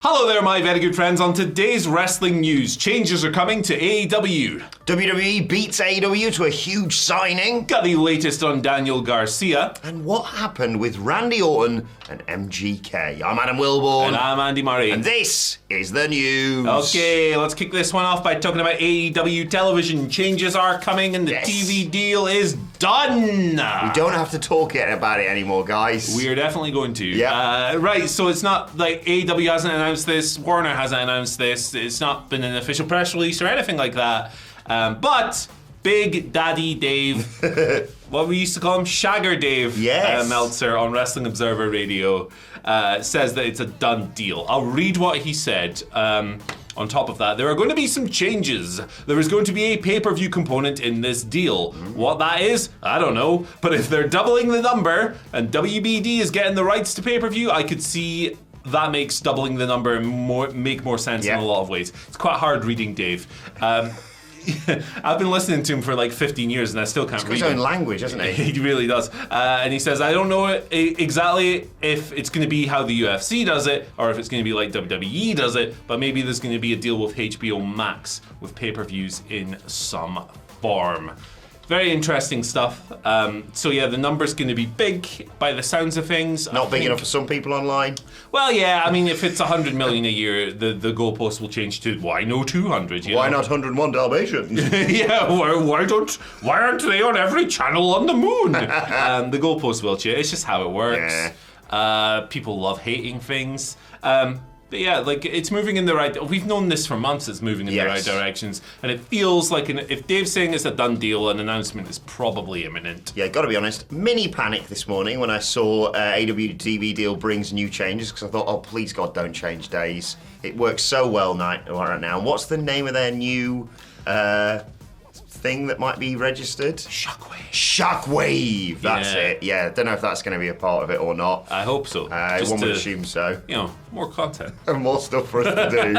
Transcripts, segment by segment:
Hello there, my very good friends. On today's wrestling news, changes are coming to AEW. WWE beats AEW to a huge signing. Got the latest on Daniel Garcia. And what happened with Randy Orton and MGK? I'm Adam Wilborn. And I'm Andy Murray. And this is the news. Okay, let's kick this one off by talking about AEW television. Changes are coming and the TV deal is done. We don't have to talk about it anymore, guys. We are definitely going to. Yeah. Right, so it's not like AEW hasn't announced this, Warner hasn't announced this, it's not been an official press release or anything like that. But Big Daddy Dave, what we used to call him, Shagger Dave, Meltzer on Wrestling Observer Radio, says that it's a done deal. I'll read what he said. On top of that, there are going to be some changes. There is going to be a pay-per-view component in this deal. What that is, I don't know. But if they're doubling the number and WBD is getting the rights to pay-per-view, I could see that makes doubling the number make more sense in a lot of ways. It's quite hard reading Dave. I've been listening to him for like 15 years and I still can't read his own language, hasn't he? He really does. And he says, I don't know exactly if it's going to be how the UFC does it or if it's going to be like WWE does it, but maybe there's going to be a deal with HBO Max with pay-per-views in some form. Very interesting stuff. So yeah, the number's going to be big by the sounds of things. Not big enough for some people online. Well, yeah, I mean, if it's 100 million a year, the goalpost will change to why no 200? Why not 101 Dalmatians? Yeah, why aren't they on every channel on the moon? The goalpost will change. It's just how it works. Yeah. People love hating things. But yeah, like it's moving in the right. We've known this for months. It's moving in the right directions, and it feels like if Dave's saying it's a done deal, an announcement is probably imminent. Yeah, got to be honest. Mini panic this morning when I saw AEW TV deal brings new changes because I thought, oh please God, don't change days. It works so well right now. And what's the name of their new thing that might be registered? Shockwave. That's it. Yeah, don't know if that's going to be a part of it or not. I hope so. One would assume so. You know, more content. And more stuff for us to do.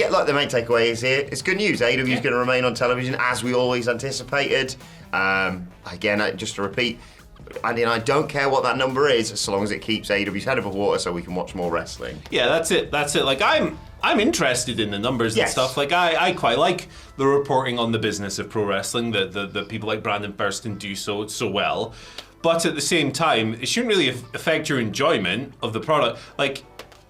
Look, the main takeaway is here. It's good news. AEW is going to remain on television as we always anticipated. Again, just to repeat, Andy and I don't care what that number is, so long as it keeps AEW's head above water so we can watch more wrestling. Yeah, that's it. Like, I'm interested in the numbers and stuff. Like, I quite like the reporting on the business of pro wrestling, that people like Brandon Thurston do so well. But at the same time, it shouldn't really affect your enjoyment of the product. Like,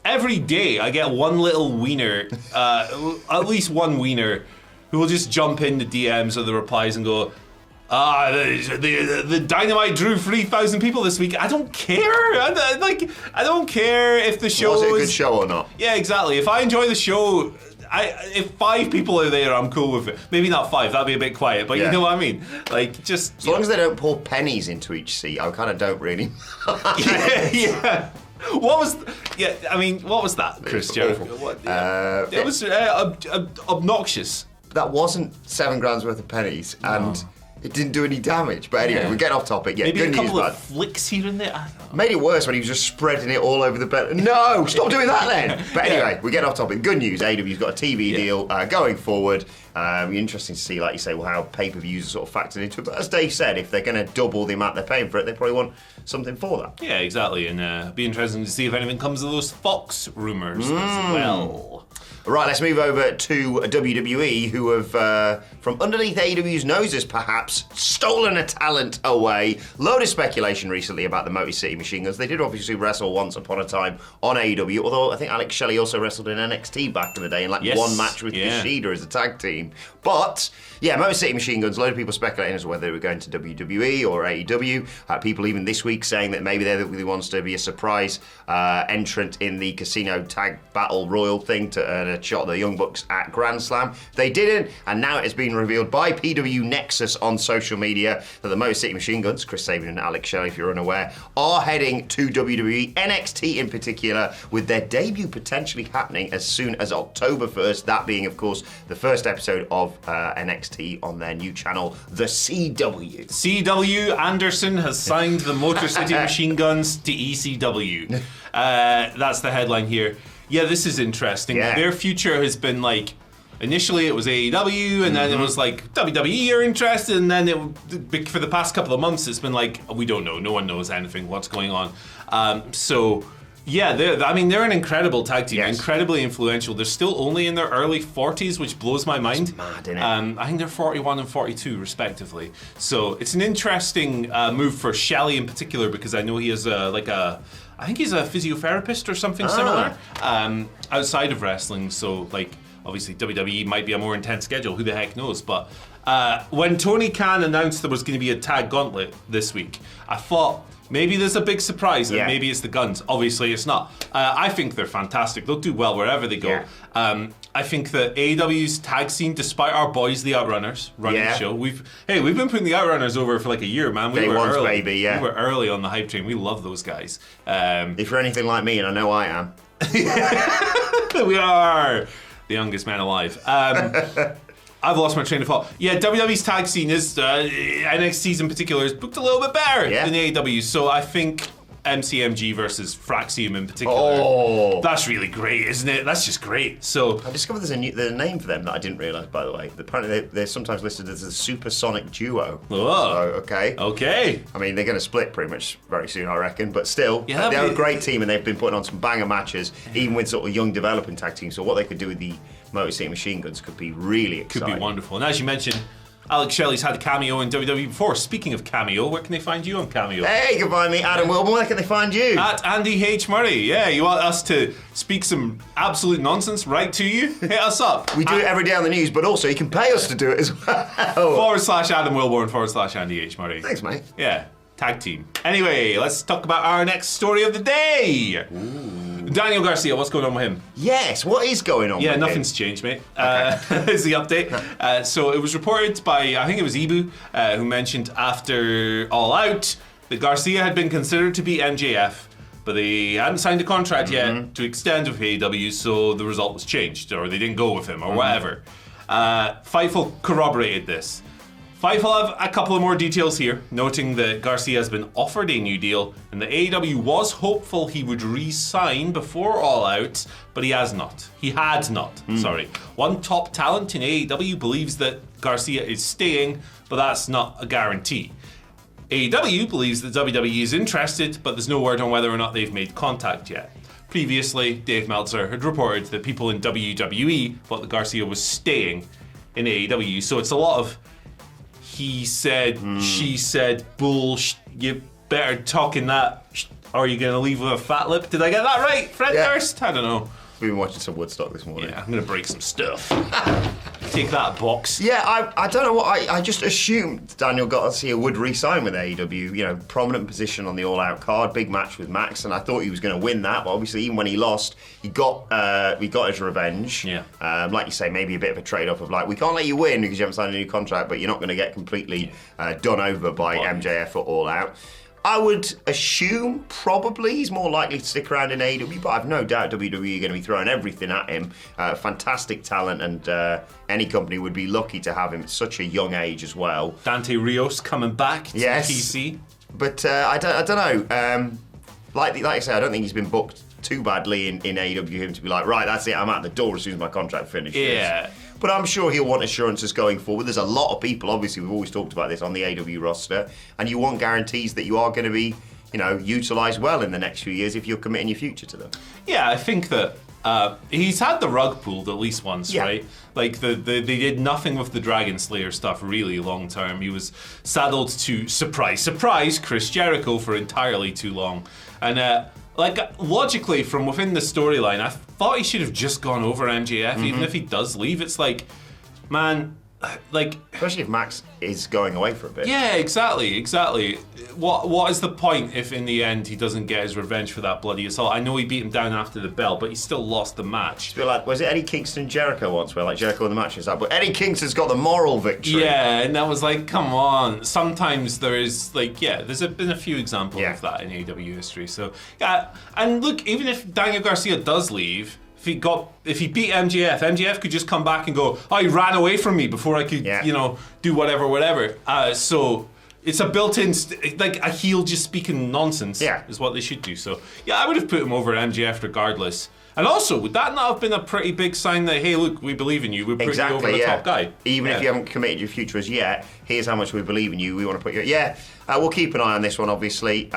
every day I get one little wiener, at least one wiener, who will just jump in the DMs or the replies and go, the Dynamite drew 3,000 people this week. I don't care. I don't care if the show was it a good show or not. Yeah, exactly. If I enjoy the show, if 5 people are there, I'm cool with it. Maybe not 5. That'd be a bit quiet, but you know what I mean. Like, just as long as they don't pour pennies into each seat, I kind of don't really. Yeah. What was that, Chris Jericho? It was obnoxious. That wasn't 7 grand's worth of pennies, and it didn't do any damage. But anyway, we're getting off topic. Yeah, maybe good a couple news, of flicks here and there. I don't know. Made it worse when he was just spreading it all over the bed. No, stop doing that then. But anyway, we get off topic. Good news, AEW's got a TV deal going forward. Interesting to see, like you say, how pay-per-views are sort of factored into it. But as Dave said, if they're going to double the amount they're paying for it, they probably want something for that. Yeah, exactly. And it'd be interesting to see if anything comes of those Fox rumours as well. Right, let's move over to WWE, who have, from underneath AEW's noses perhaps, stolen a talent away. Load of speculation recently about the Motor City Machine Guns. They did obviously wrestle once upon a time on AEW, although I think Alex Shelley also wrestled in NXT back in the day in one match with Kushida as a tag team. But, yeah, Motor City Machine Guns, a load of people speculating as to whether they were going to WWE or AEW. People even this week saying that maybe they're the ones to be a surprise entrant in the Casino Tag Battle Royal thing to earn a shot at the Young Bucks at Grand Slam. They didn't, and now it has been revealed by PW Nexus on social media that the Motor City Machine Guns, Chris Sabin and Alex Shelley, if you're unaware, are heading to WWE, NXT in particular, with their debut potentially happening as soon as October 1st, that being, of course, the first episode of NXT on their new channel, the CW. CW Anderson has signed the Motor City Machine Guns to ECW. That's the headline here. Yeah, this is interesting. Yeah. Their future has been like, initially it was AEW, and then it was like WWE are interested, and then for the past couple of months it's been like, we don't know, no one knows anything, what's going on. So Yeah, they're an incredible tag team, Yes. incredibly influential. They're still only in their early 40s, which blows my mind. It's mad, isn't it? I think they're 41 and 42, respectively. So it's an interesting move for Shelley in particular, because I know he has I think he's a physiotherapist or something similar outside of wrestling. So, obviously WWE might be a more intense schedule. Who the heck knows? But when Tony Khan announced there was going to be a tag gauntlet this week, I thought, maybe there's a big surprise, and maybe it's the Guns. Obviously, it's not. I think they're fantastic. They'll do well wherever they go. Yeah. I think that AEW's tag scene, despite our boys, the Outrunners, running the show, we've been putting the Outrunners over for like a year, man. Day ones, baby, yeah. We were early on the hype train. We love those guys. If you're anything like me, and I know I am. We are the youngest man alive. I've lost my train of thought. Yeah, WWE's tag scene is, NXT's in particular, is booked a little bit better than AEW. So I think MCMG versus Fraxium in particular, that's really great, isn't it? That's just great. So I discovered there's a name for them that I didn't realise, by the way. Apparently they're sometimes listed as a supersonic duo. Oh, so, okay. I mean, they're going to split pretty much very soon, I reckon. But still, they're a great team, and they've been putting on some banger matches, even with sort of young developing tag teams. So what they could do with the Motor City Machine Guns could be really exciting. Could be wonderful. And as you mentioned, Alex Shelley's had a cameo in WWE before. Speaking of cameo, where can they find you on Cameo? Hey, you can find me, Adam Wilburn. Where can they find you? At Andy H. Murray. Yeah, you want us to speak some absolute nonsense right to you? Hit us up. We do it every day on the news, but also you can pay us to do it as well. /Adam Wilburn /Andy H. Murray. Thanks, mate. Yeah, tag team. Anyway, let's talk about our next story of the day. Ooh. Daniel Garcia, what's going on with him? Yes, what is going on with him? Yeah, nothing's changed, mate. Is the update. So it was reported by, I think it was Ibu, who mentioned after All Out that Garcia had been considered to be MJF, but they hadn't signed a contract yet to extend with AEW, so the result was changed, or they didn't go with him, or whatever. Fightful corroborated this. Fightful have a couple of more details here, noting that Garcia has been offered a new deal, and the AEW was hopeful he would re-sign before All Out, but he has not. He had not, sorry. One top talent in AEW believes that Garcia is staying, but that's not a guarantee. AEW believes that WWE is interested, but there's no word on whether or not they've made contact yet. Previously, Dave Meltzer had reported that people in WWE thought that Garcia was staying in AEW, so it's a lot of he said, she said, bullshit, you better talk in that, or you're going to leave with a fat lip. Did I get that right, Fred Durst? I don't know. We've been watching some Woodstock this morning. Yeah, I'm going to break some stuff. Take that, box. Yeah, I don't know what, I just assumed Daniel Garcia would re-sign with AEW, prominent position on the All Out card, big match with Max, and I thought he was going to win that, but obviously even when he lost, he got his revenge. Yeah. Like you say, maybe a bit of a trade-off of we can't let you win because you haven't signed a new contract, but you're not going to get completely done over by MJF at All Out. I would assume probably he's more likely to stick around in AEW, but I've no doubt WWE are going to be throwing everything at him. Fantastic talent, and any company would be lucky to have him at such a young age as well. Dante Rios coming back to PC. But I don't know. Like I say, I don't think he's been booked too badly in AEW for him to be like, right, that's it, I'm out the door as soon as my contract finishes. Yeah. But I'm sure he'll want assurances going forward. There's a lot of people, obviously, we've always talked about this on the AEW roster, and you want guarantees that you are going to be, utilised well in the next few years if you're committing your future to them. Yeah, I think that he's had the rug pulled at least once, right? They did nothing with the Dragon Slayer stuff really long term. He was saddled to, surprise, Chris Jericho for entirely too long. And logically, from within the storyline, I thought he should have just gone over MJF, even if he does leave. It's man, especially if Max is going away for a bit. Yeah, exactly. What is the point if in the end he doesn't get his revenge for that bloody assault? I know he beat him down after the bell, but he still lost the match. It's a bit like, was it Eddie Kingston Jericho once, where Jericho in the match is but Eddie Kingston's got the moral victory. Yeah, and that was come on. Sometimes there is there's been a few examples of that in AEW history. So yeah, and look, even if Daniel Garcia does leave, if he beat MJF could just come back and go, he ran away from me before I could, do whatever. So it's a built-in, a heel just speaking nonsense is what they should do. So yeah, I would have put him over MJF regardless. And also, would that not have been a pretty big sign that, hey, look, we believe in you, we're putting you over the top guy? Even if you haven't committed your future as yet, here's how much we believe in you, we want to put you... Yeah, we'll keep an eye on this one, obviously.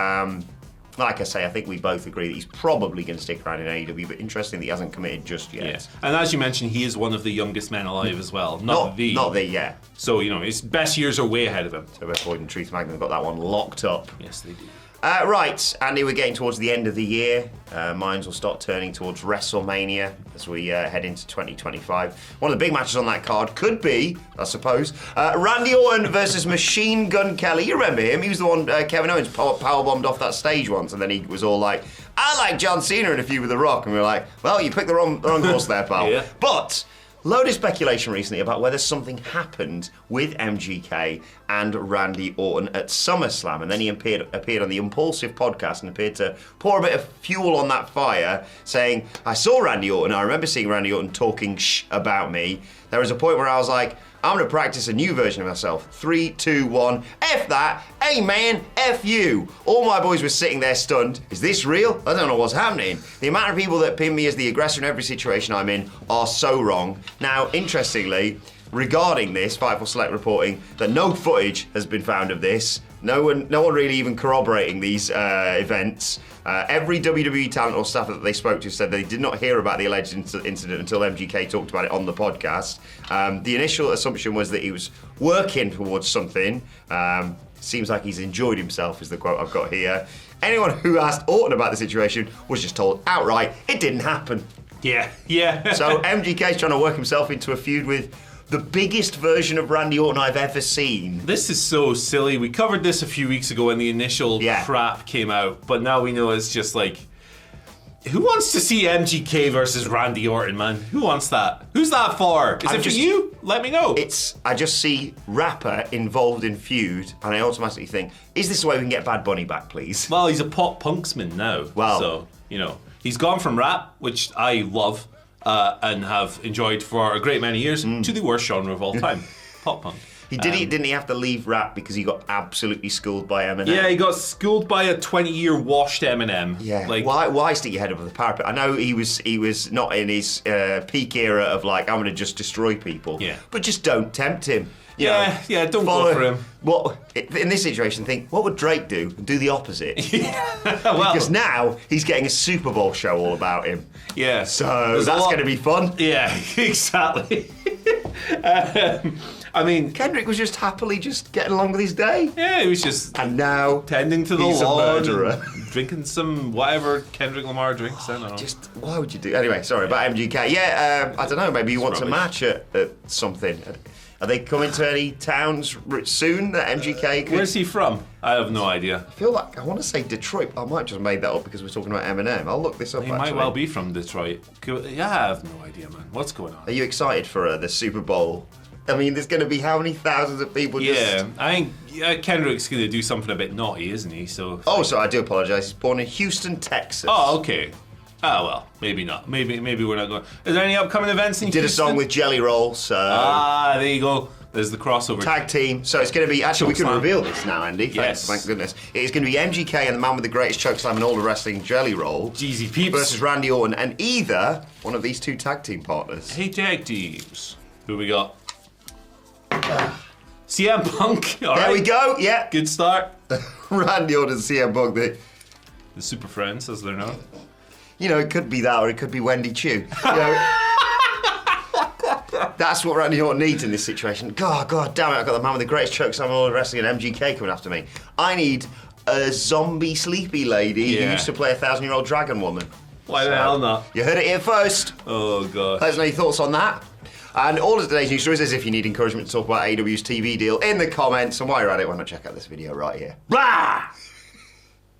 like I say, I think we both agree that he's probably going to stick around in AEW, but interesting that he hasn't committed just yet. Yeah. And as you mentioned, he is one of the youngest men alive as well. Not the. Yeah. So, his best years are way ahead of him. So Boyd and Truth Magnum got that one locked up. Yes, they do. Right, Andy, we're getting towards the end of the year. Minds will start turning towards WrestleMania as we head into 2025. One of the big matches on that card could be, I suppose, Randy Orton versus Machine Gun Kelly. You remember him? He was the one Kevin Owens powerbombed off that stage once, and then he was all like, I like John Cena in a feud with The Rock. And we were like, well, you picked the wrong horse there, pal. Yeah. But load of speculation recently about whether something happened with MGK and Randy Orton at SummerSlam, and then he appeared on the Impulsive podcast and appeared to pour a bit of fuel on that fire, saying, I saw Randy Orton, I remember seeing Randy Orton talking shh about me. There was a point where I was like, I'm going to practice a new version of myself. 3, 2, 1, F that, hey man, F you. All my boys were sitting there stunned. Is this real? I don't know what's happening. The amount of people that pin me as the aggressor in every situation I'm in are so wrong. Now, interestingly, regarding this, Fightful Select reporting that no footage has been found of this. No one really even corroborating these events. Every WWE talent or staff that they spoke to said they did not hear about the alleged incident until MGK talked about it on the podcast. The initial assumption was that he was working towards something. Seems like he's enjoyed himself, is the quote I've got here. Anyone who asked Orton about the situation was just told outright it didn't happen. Yeah. So MGK's trying to work himself into a feud with the biggest version of Randy Orton I've ever seen. This is so silly. We covered this a few weeks ago when the initial crap came out, but now we know it's just like, who wants to see MGK versus Randy Orton, man? Who wants that? Who's that for? Is it for you? Let me know. I just see rapper involved in feud, and I automatically think, is this the way we can get Bad Bunny back, please? Well, he's a pop punksman now. Well, so, he's gone from rap, which I love, and have enjoyed for a great many years, to the worst genre of all time, pop punk. Didn't he have to leave rap because he got absolutely schooled by Eminem? Yeah, he got schooled by a 20-year washed Eminem. Yeah, why stick your head over the parapet? I know he was not in his peak era of like, I'm going to just destroy people. Yeah. But just don't tempt him. Don't go for him. In this situation, think, what would Drake do? Do the opposite. Because now he's getting a Super Bowl show all about him. Yeah. So that's going to be fun. Yeah, exactly. I mean, Kendrick was just happily just getting along with his day. Yeah, he was just and now tending to the he's lawn, a murderer, drinking some whatever Kendrick Lamar drinks. I don't know. Just why would you do? Anyway, sorry about MGK. Yeah, I don't know. Maybe he wants a match at something. Are they coming to any towns soon that MGK could... Where's he from? I have no idea. I feel like I want to say Detroit. I might just have made that up because we're talking about Eminem. I'll look this up. He might well be from Detroit. Yeah, I have no idea, man. What's going on? Are you excited for the Super Bowl? I mean, there's going to be how many thousands of people? I think Kendrick's going to do something a bit naughty, isn't he? So. Oh, so I do apologise. He's born in Houston, Texas. Oh, okay. Oh, well, maybe not. Maybe we're not going. Is there any upcoming events in Houston? Did a song with Jelly Roll, so... there you go. There's the crossover. Tag team. So it's going to be... Actually, we can reveal this now, Andy. Yes. Thank goodness. It's going to be MGK and the man with the greatest chokeslam in all the wrestling, Jelly Roll. Jeezy Peeps. Versus Randy Orton and either one of these two tag team partners. Hey, tag teams. Who we got? CM Punk. All right. There we go. Yeah. Good start. Randy Orton and CM Punk. The Super Friends, as they're known. It could be that or it could be Wendy Chu. That's what Randy Orton needs in this situation. God damn it, I've got the man with the greatest chokeslam in all the wrestling and MGK coming after me. I need a zombie sleepy lady who used to play a 1,000-year-old dragon woman. Why the hell not? You heard it here first. Oh, God. Let us know your thoughts on that. And all of today's news stories is if you need encouragement to talk about AEW's TV deal in the comments. And while you're at it, why not check out this video right here. Blah!